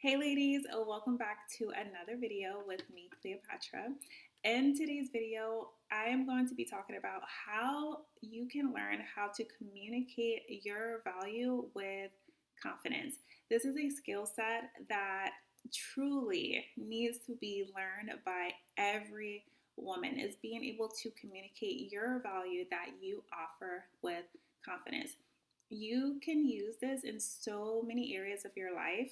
Hey ladies, welcome back to another video with me, Cleopatra. In today's video, I am going to be talking about how you can learn how to communicate your value with confidence. This is a skill set that truly needs to be learned by every woman, is being able to communicate your value that you offer with confidence. You can use this in so many areas of your life,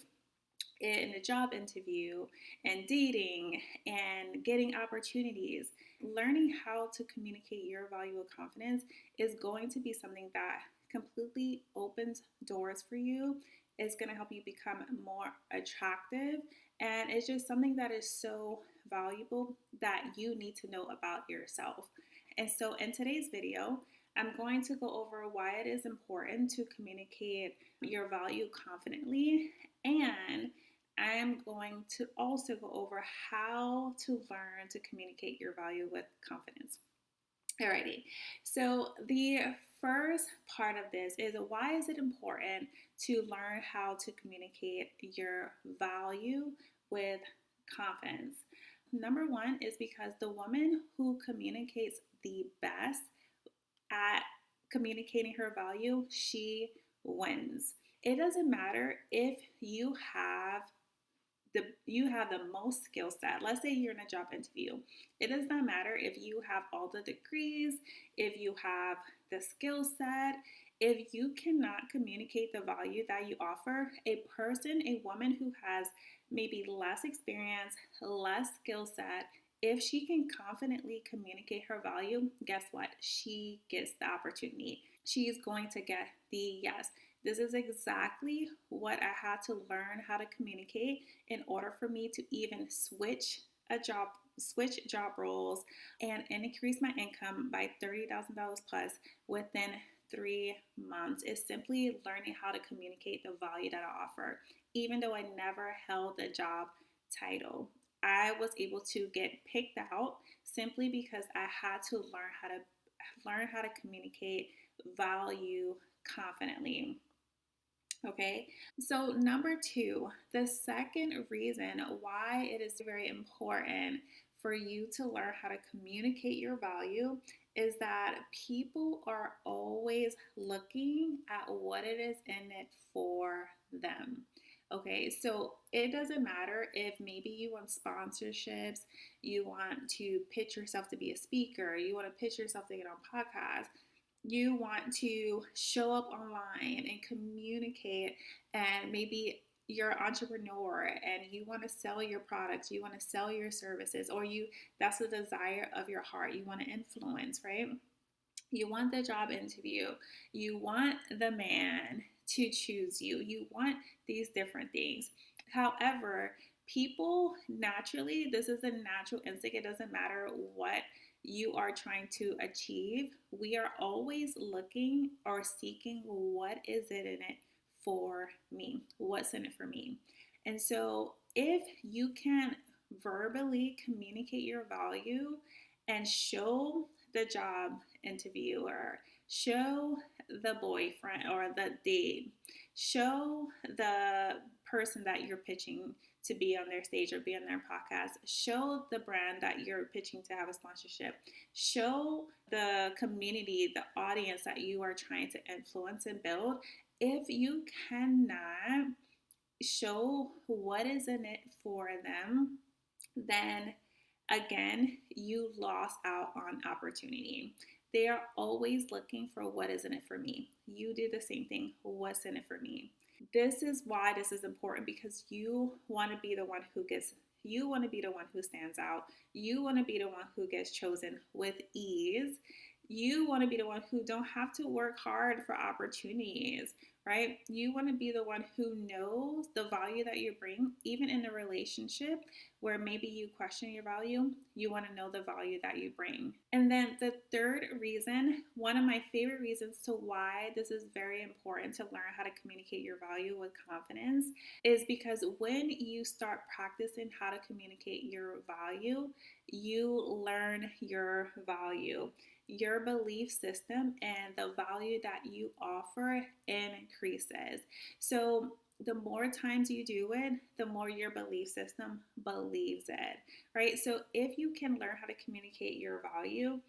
in a job interview and dating and getting opportunities. Learning how to communicate your value with confidence is going to be something that completely opens doors for you. It's going to help you become more attractive, and it's just something that is so valuable that you need to know about yourself. And so in today's video, I'm going to go over why it is important to communicate your value confidently, and I am going to also go over how to learn to communicate your value with confidence. Alrighty, so the first part of this is, why is it important to learn how to communicate your value with confidence? Number one is because the woman who communicates the best at communicating her value, she wins. It doesn't matter if you have the most skill set. Let's say you're in a job interview. It does not matter if you have all the degrees, if you have the skill set. If you cannot communicate the value that you offer, a woman who has maybe less experience, less skill set, if she can confidently communicate her value, guess what? She gets the opportunity. She is going to get the yes. This is exactly what I had to learn how to communicate in order for me to even switch job roles and increase my income by $30,000 plus within 3 months. Is simply learning how to communicate the value that I offer. Even though I never held a job title, I was able to get picked out simply because I had to learn how to communicate value confidently. Okay, so number two, the second reason why it is very important for you to learn how to communicate your value is that people are always looking at what it is in it for them. Okay, so it doesn't matter if maybe you want sponsorships, you want to pitch yourself to be a speaker, you want to pitch yourself to get on podcasts, you want to show up online and communicate, and maybe you're an entrepreneur and you want to sell your products, you want to sell your services, or that's the desire of your heart. You want to influence, right? You want the job interview, you want the man to choose you, you want these different things. However, people naturally, this is a natural instinct. It doesn't matter what you are trying to achieve. We are always looking or seeking, what is it in it for me? What's in it for me? And so if you can verbally communicate your value and show the job interviewer, show the boyfriend or the date, show the person that you're pitching to be on their stage or be on their podcast, show the brand that you're pitching to have a sponsorship, show the community, the audience that you are trying to influence and build. If you cannot show what is in it for them, then again, you lost out on opportunity. They are always looking for what is in it for me. You do the same thing. What's in it for me? This is why this is important, because you want to be the one who stands out. You want to be the one who gets chosen with ease. You want to be the one who don't have to work hard for opportunities, right? You want to be the one who knows the value that you bring, even in a relationship where maybe you question your value. You want to know the value that you bring. And then the third reason, one of my favorite reasons to why this is very important to learn how to communicate your value with confidence, is because when you start practicing how to communicate your value, you learn your value. Your belief system and the value that you offer increases. So the more times you do it, the more your belief system believes it, right? So if you can learn how to communicate your value,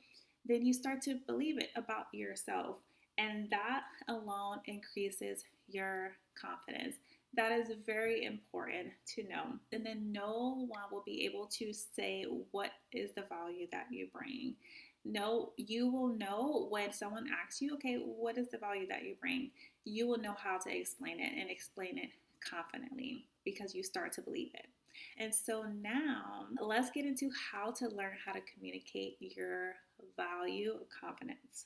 then you start to believe it about yourself. And that alone increases your confidence. That is very important to know. And then no one will be able to say what is the value that you bring. No, you will know when someone asks you, okay, what is the value that you bring? You will know how to explain it and explain it confidently because you start to believe it. And so now let's get into how to learn how to communicate your value of confidence.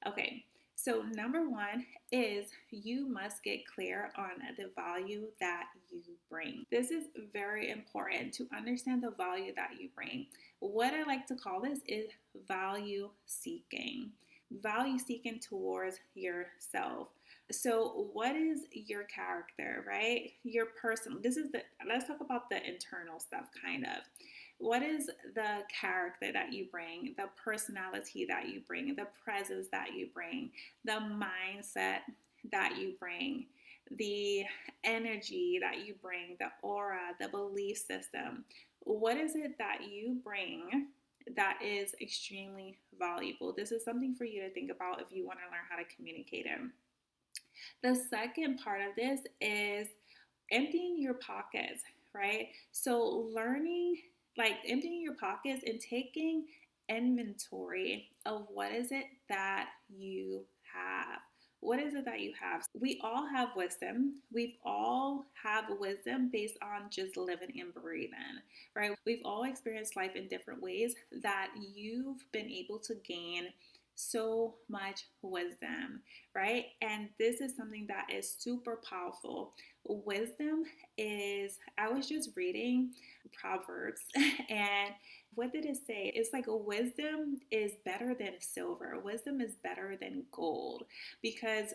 Okay, so number one is you must get clear on the value that you bring. This is very important to understand the value that you bring. What I like to call this is value seeking. Value seeking towards yourself. So, what is your character, right? Your person. Let's talk about the internal stuff, kind of. What is the character that you bring, the personality that you bring, the presence that you bring, the mindset that you bring, the energy that you bring, the aura, the belief system? What is it that you bring that is extremely valuable? This is something for you to think about if you want to learn how to communicate it. The second part of this is emptying your pockets, right? So learning, like emptying your pockets and taking inventory of what is it that you have. What is it that you have? We all have wisdom. We all have wisdom based on just living and breathing, right? We've all experienced life in different ways that you've been able to gain so much wisdom, right? And this is something that is super powerful. Wisdom is, I was just reading Proverbs and what did it say? It's like a wisdom is better than silver. Wisdom is better than gold because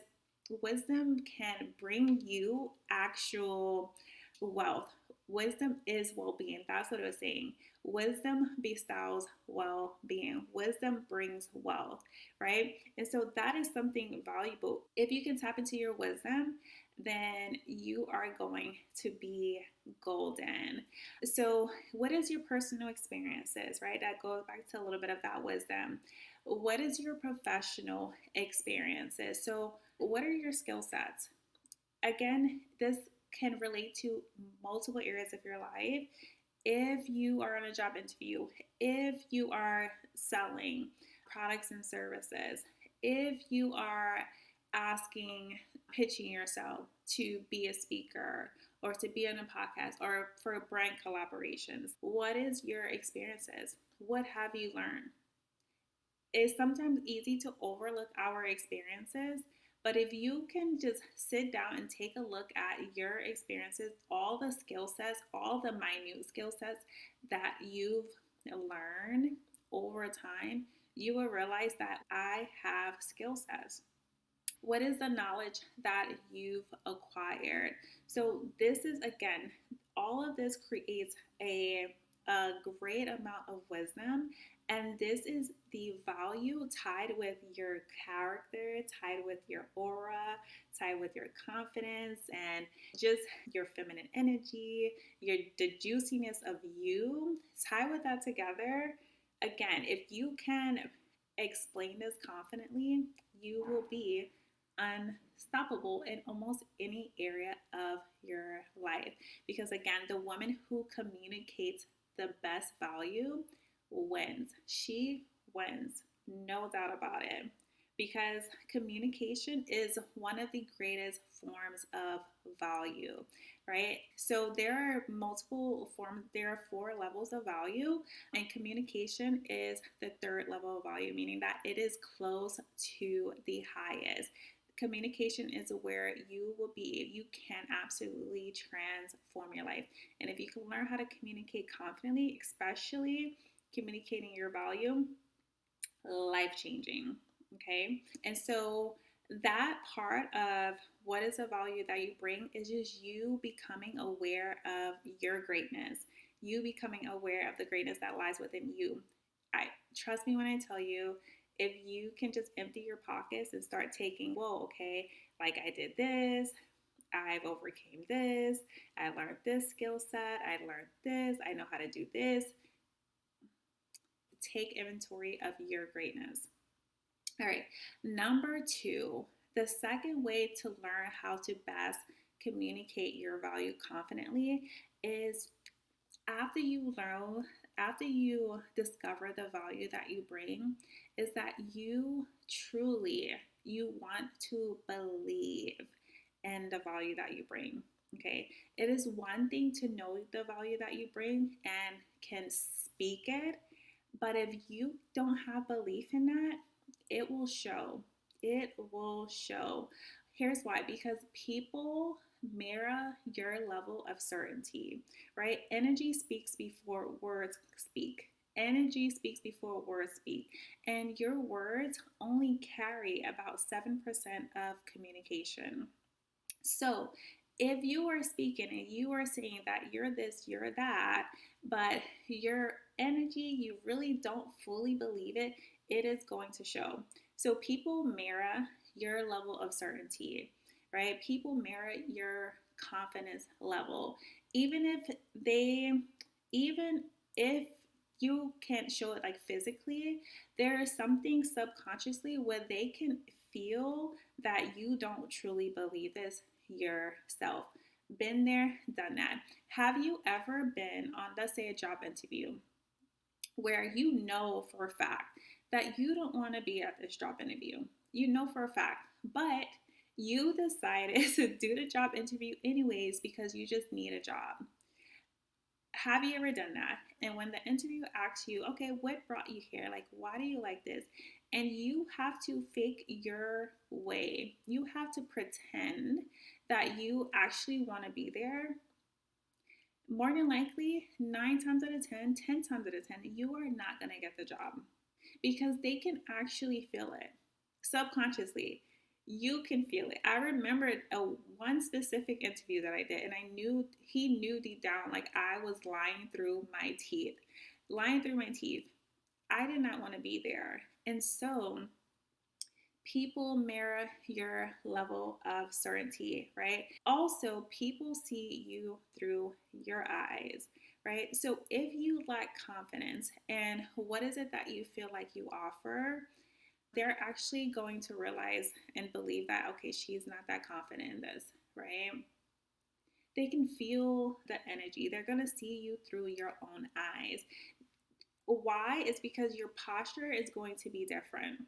wisdom can bring you actual wealth. Wisdom is well being. That's what it was saying. Wisdom bestows well being. Wisdom brings wealth, right? And so that is something valuable. If you can tap into your wisdom, then you are going to be golden. So, what is your personal experiences, right? That goes back to a little bit of that wisdom. What is your professional experiences? So, what are your skill sets? Again, this can relate to multiple areas of your life. If you are on a job interview, if you are selling products and services, if you are pitching yourself to be a speaker or to be on a podcast or for brand collaborations, what is your experiences? What have you learned? It's sometimes easy to overlook our experiences, but if you can just sit down and take a look at your experiences, all the skill sets, all the minute skill sets that you've learned over time, you will realize that I have skill sets. What is the knowledge that you've acquired? So, this is again, all of this creates a great amount of wisdom. And this is the value tied with your character, tied with your aura, tied with your confidence, and just your feminine energy, the juiciness of you. Tie with that together. Again, if you can explain this confidently, you will be unstoppable in almost any area of your life. Because again, the woman who communicates the best value wins. She wins, no doubt about it. Because communication is one of the greatest forms of value, right? So there are multiple forms, there are 4 levels of value, and communication is the 3rd level of value, meaning that it is close to the highest. Communication is where you can absolutely transform your life. And if you can learn how to communicate confidently, especially communicating your value, life changing. Okay. And so that part of what is the value that you bring is just you becoming aware of your greatness, you becoming aware of the greatness that lies within you. I trust me when I tell you, if you can just empty your pockets and start taking, whoa, okay, like I did this, I've overcame this. I learned this skill set. I learned this. I know how to do this. Take inventory of your greatness. All right. Number two, the second way to learn how to best communicate your value confidently is after you learn, after you discover the value that you bring, is that you want to believe in the value that you bring. Okay, it is one thing to know the value that you bring and can speak it, but if you don't have belief in that, it will show. It will show. Here's why: because people mirror your level of certainty, right? Energy speaks before words speak. Energy speaks before words speak. And your words only carry about 7% of communication. So, if you are speaking and you are saying that you're this, you're that, but your energy, you really don't fully believe it, it is going to show. So, people mirror your level of certainty, right? People mirror your confidence level. Even if they, even if you can't show it like physically, there is something subconsciously where they can feel that you don't truly believe this yourself. Been there, done that. Have you ever been on, let's say, a job interview where you know for a fact that you don't want to be at this job interview? You know for a fact, but you decided to do the job interview anyways because you just need a job. Have you ever done that? And when the interviewer asks you, okay, what brought you here? Like, why do you like this? And you have to fake your way. You have to pretend that you actually want to be there. More than likely, 9 times out of 10, 10 times out of 10, you are not going to get the job because they can actually feel it subconsciously. You can feel it. I remembered one specific interview that I did, and I knew he knew deep down, like I was lying through my teeth, lying through my teeth. I did not want to be there. And so people mirror your level of certainty, right? Also, people see you through your eyes, right? So if you lack confidence and what is it that you feel like you offer, they're actually going to realize and believe that, okay, she's not that confident in this, right? They can feel the energy. They're going to see you through your own eyes. Why? It's because your posture is going to be different.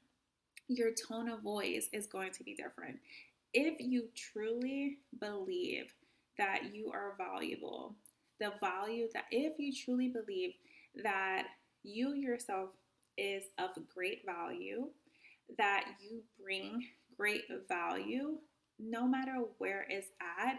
Your tone of voice is going to be different. If you truly believe that you are valuable, the value that if you truly believe that you yourself is of great value, that you bring great value, no matter where it's at,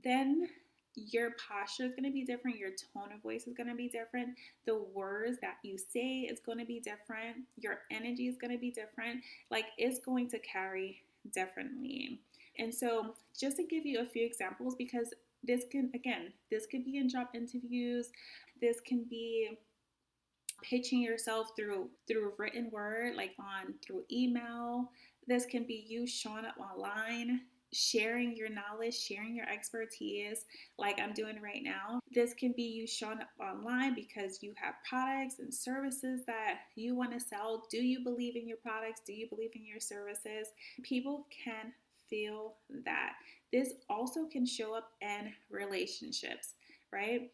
then your posture is going to be different. Your tone of voice is going to be different. The words that you say is going to be different. Your energy is going to be different. Like it's going to carry differently. And so, just to give you a few examples, because this could be in job interviews, this can be pitching yourself through written word, like on through email. This can be you showing up online, sharing your knowledge, sharing your expertise, like I'm doing right now. This can be you showing up online because you have products and services that you want to sell. Do you believe in your products? Do you believe in your services? People can feel that. This also can show up in relationships, right?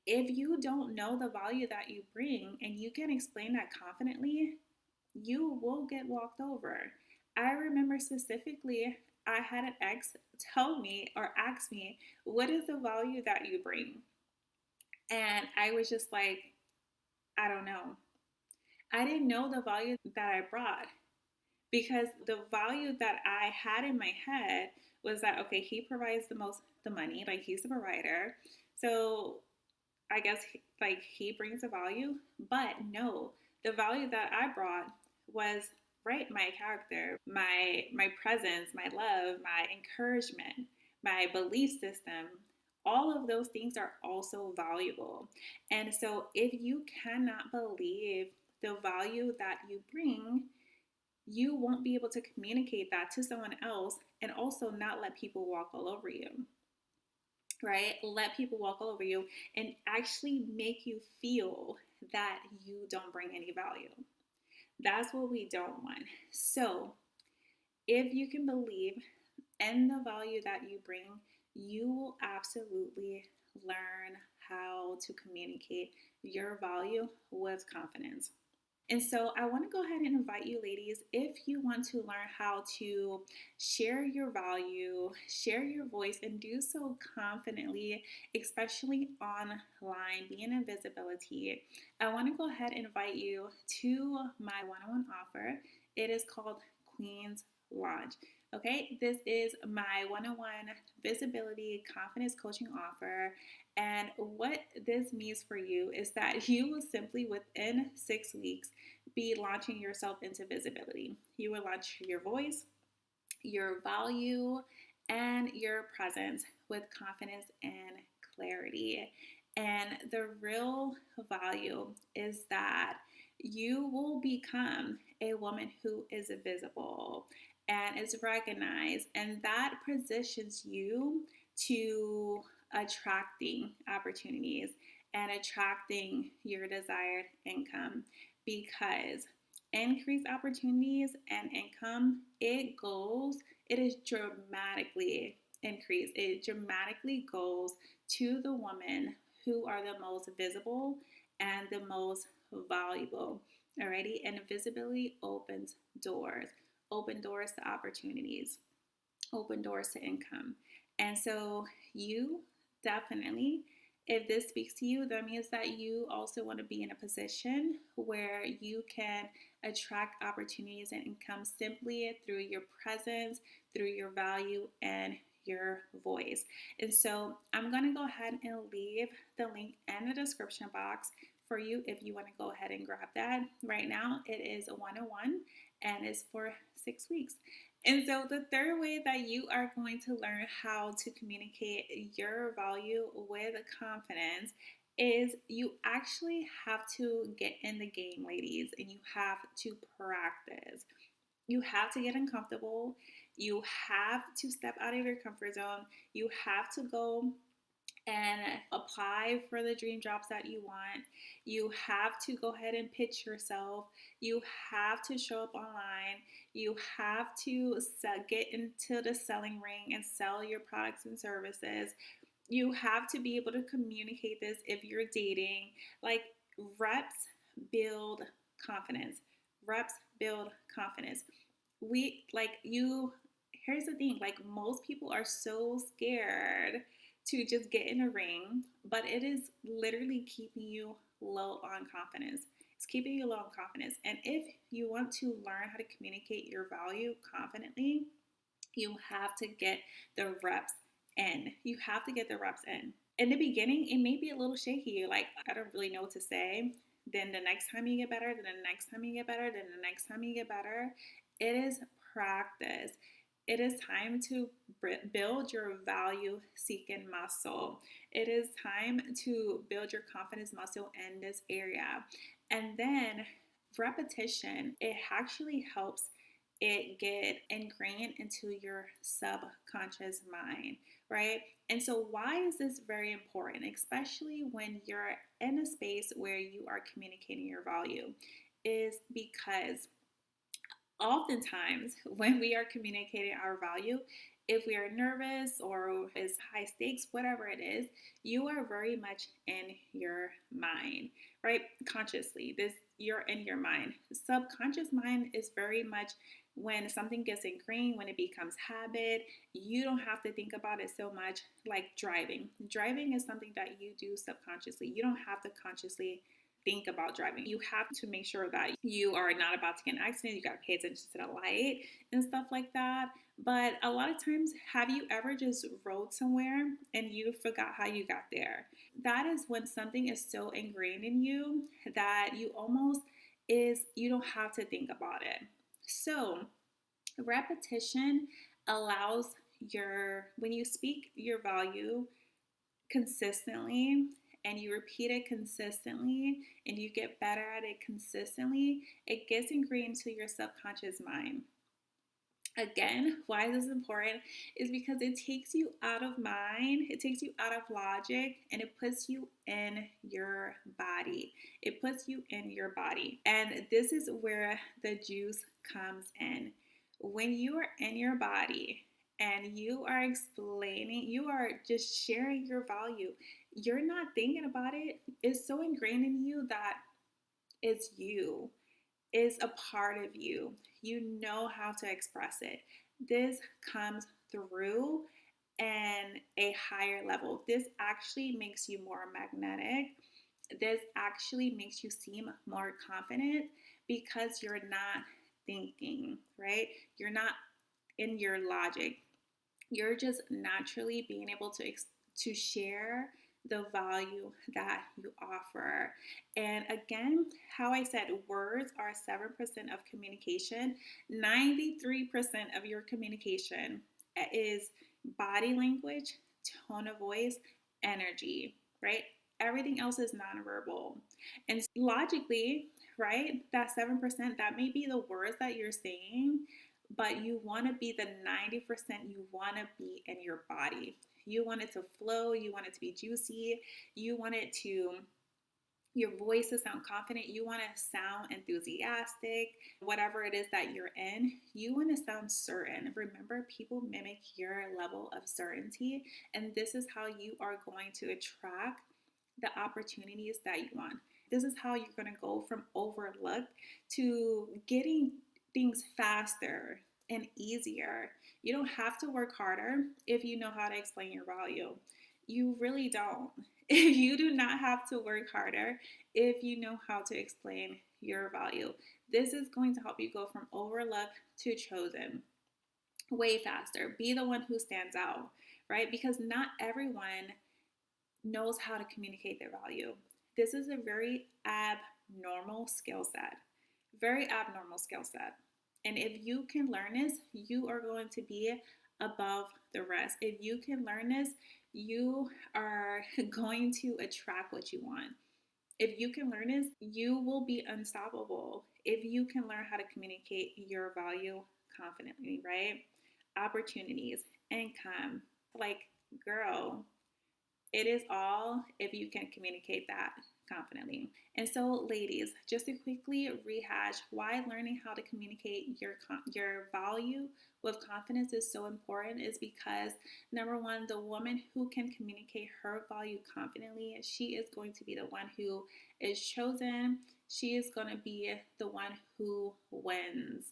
If you don't know the value that you bring and you can explain that confidently, you will get walked over. I remember specifically, I had an ex tell me or ask me, what is the value that you bring? And I was just like, I don't know. I didn't know the value that I brought because the value that I had in my head was that, okay, he provides the money, like he's the provider. So I guess like he brings a value, but no, the value that I brought was right my character, my presence, my love, my encouragement, my belief system. All of those things are also valuable. And so if you cannot believe the value that you bring, you won't be able to communicate that to someone else and also not let people walk all over you, right? Let people walk all over you and actually make you feel that you don't bring any value. That's what we don't want. So, if you can believe in the value that you bring, you will absolutely learn how to communicate your value with confidence. And so I want to go ahead and invite you, ladies, if you want to learn how to share your value, share your voice, and do so confidently, especially online, being in visibility, I want to go ahead and invite you to my one on one offer. It is called Queen's Launch. Okay, this is my one on one visibility confidence coaching offer. And what this means for you is that you will simply, within 6 weeks, be launching yourself into visibility. You will launch your voice, your value, and your presence with confidence and clarity. And the real value is that you will become a woman who is visible and is recognized, and that positions you to attracting opportunities and attracting your desired income, because increased opportunities and income, it is dramatically increased. It dramatically goes to the women who are the most visible and the most valuable. Alrighty, and visibility opens doors, open doors to opportunities, open doors to income. And so you definitely, if this speaks to you, that means that you also want to be in a position where you can attract opportunities and income simply through your presence, through your value, and your voice. And so I'm going to go ahead and leave the link in the description box for you if you want to go ahead and grab that. Right now, it is a 101 and it's for 6 weeks. And so, the third way that you are going to learn how to communicate your value with confidence is you actually have to get in the game, ladies, and you have to practice. You have to get uncomfortable. You have to step out of your comfort zone. You have to go and apply for the dream jobs that you want. You have to go ahead and pitch yourself. You have to show up online. You have to get into the selling ring and sell your products and services. You have to be able to communicate this if you're dating. Like, reps build confidence. Reps build confidence. Here's the thing, like, most people are so scared to just get in a ring, but it is literally keeping you low on confidence. It's keeping you low on confidence. And if you want to learn how to communicate your value confidently, you have to get the reps in. You have to get the reps in. In the beginning, it may be a little shaky. You're like, I don't really know what to say. Then the next time you get better, then the next time you get better, then the next time you get better. It is practice. It is time to build your value seeking muscle. It is time to build your confidence muscle in this area. And then repetition, it actually helps it get ingrained into your subconscious mind, right? And so why is this very important, especially when you're in a space where you are communicating your value? Is because oftentimes when we are communicating our value, if we are nervous or is high stakes, whatever it is, you are very much in your mind, right? Consciously, you're in your mind. Subconscious mind is very much when something gets ingrained, when it becomes habit. You don't have to think about it so much. Like driving. Driving is something that you do subconsciously. You don't have to consciously think about driving. You have to make sure that you are not about to get an accident. You got to pay attention to the light and stuff like that. But a lot of times, have you ever just rode somewhere and you forgot how you got there? That is when something is so ingrained in you that you don't have to think about it. So repetition allows when you speak your value consistently, and you repeat it consistently and you get better at it consistently, it gets ingrained into your subconscious mind. Again, why this is important is because it takes you out of mind, it takes you out of logic, and it puts you in your body. It puts you in your body. And this is where the juice comes in. When you are in your body and you are explaining, you are just sharing your value, you're not thinking about it. It's so ingrained in you that it's you, is a part of you. You know how to express it. This comes through and a higher level. This actually makes you more magnetic. This actually makes you seem more confident because you're not thinking, right? You're not in your logic. You're just naturally being able to share the value that you offer. And again, how I said, words are 7% of communication. 93% of your communication is body language, tone of voice, energy, right? Everything else is nonverbal. And logically, right, that 7%, that may be the words that you're saying, but you want to be the 90%. You want to be in your body. You want it to flow. You want it to be juicy. You want it to, your voice to sound confident. You want to sound enthusiastic. Whatever it is that you're in, you want to sound certain. Remember, people mimic your level of certainty, and this is how you are going to attract the opportunities that you want. This is how you're going to go from overlooked to getting things faster and easier. You don't have to work harder if you know how to explain your value. You really don't. You do not have to work harder if you know how to explain your value. This is going to help you go from overlooked to chosen way faster. Be the one who stands out, right? Because not everyone knows how to communicate their value. This is a very abnormal skill set. Very abnormal skill set. And if you can learn this, you are going to be above the rest. If you can learn this, you are going to attract what you want. If you can learn this, you will be unstoppable. If you can learn how to communicate your value confidently, right? Opportunities, income, like, girl, it is all if you can communicate that confidently. And so, ladies, just to quickly rehash why learning how to communicate your value with confidence is so important is because, number one, the woman who can communicate her value confidently, she is going to be the one who is chosen. She is going to be the one who wins.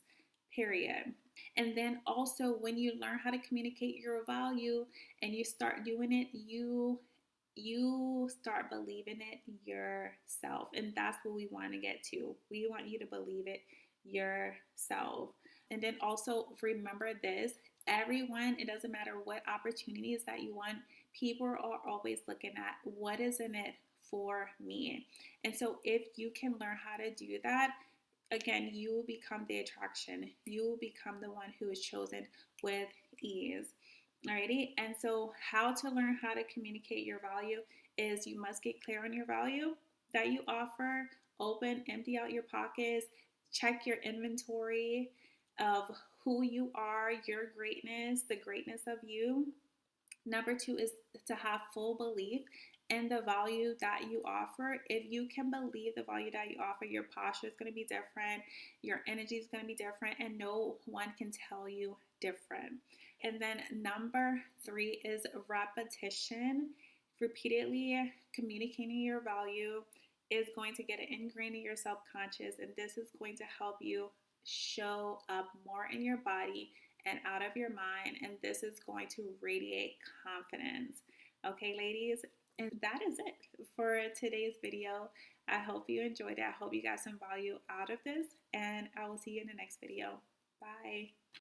Period. And then also, when you learn how to communicate your value and you start doing it, you start believing it yourself. And that's what we want to get to. We want you to believe it yourself. And then also remember this, everyone, it doesn't matter what opportunities that you want, people are always looking at what is in it for me. And so if you can learn how to do that, again, you will become the attraction. You will become the one who is chosen with ease. Alrighty, and so how to learn how to communicate your value is you must get clear on your value that you offer, open, empty out your pockets, check your inventory of who you are, your greatness, the greatness of you. Number two is to have full belief in the value that you offer. If you can believe the value that you offer, your posture is going to be different, your energy is going to be different, and no one can tell you different. And then number three is repetition. Repeatedly communicating your value is going to get it ingrained in your subconscious, and this is going to help you show up more in your body and out of your mind, and this is going to radiate confidence. Okay, ladies, and that is it for today's video. I hope you enjoyed it. I hope you got some value out of this, and I will see you in the next video. Bye.